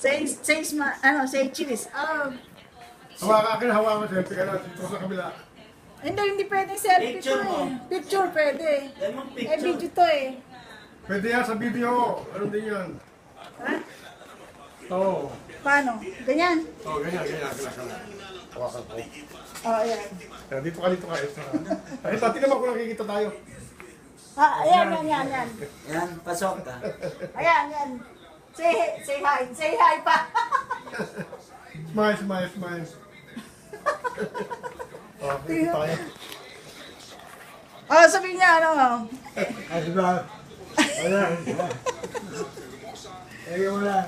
Say cheese. Hawakan, selfie ka na. Dito sa kabila. Hindi pwedeng selfie Picture to mo. eh. Picture pwede. Yan mong Eh, picture. video to eh. Pwede yan sa video. Ano din yan? Ha? Oo. Paano? Ganyan? Oo, ganyan. Hawakan ko. Oh, ayan. Dito ka. Ay, tingnan mo kung nakikita tayo. Ayan. Yan, pasok ka. Ayan. Say hi. Say hi pa. Smile. Oh, dito tayo. Sabihin niya, ano? Ay, diba? Ayan. Ayun mo na.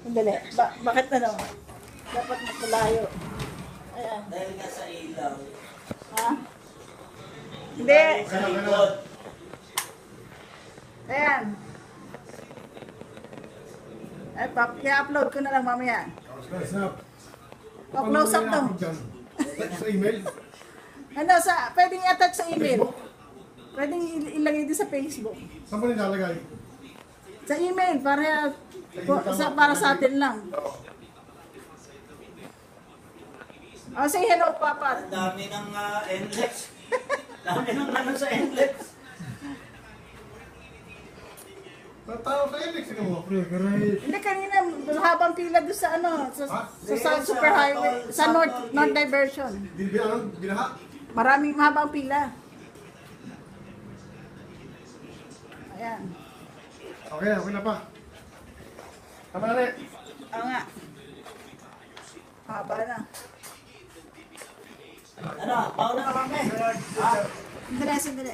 Sandali. Bakit ano? Dapat malayo. Ayan. Dahil nga sa ilaw. Ha? Hindi. Sa likod. Ayan. Ay, i-upload ko na lang mamaya. Snap. Pa-close up to. Sa email. Pwedeng i-attach sa email. Pwedeng ilagay din sa Facebook. Saan mo nilalagay? Sa email, para sa atin lang. Say hello, Papa. Ang dami ng NLEX. Dami ng ano sa NLEX. Tao sa Alex, sino mo? Great. Hindi, kanina, habang pila doon sa sa super highway, sa North Diversion. Binaha? Maraming mahabang pila. Ayan. Okay na pa. Tama na rin. Oo nga. Haba na. Ano, mauna ka kami. Sandali.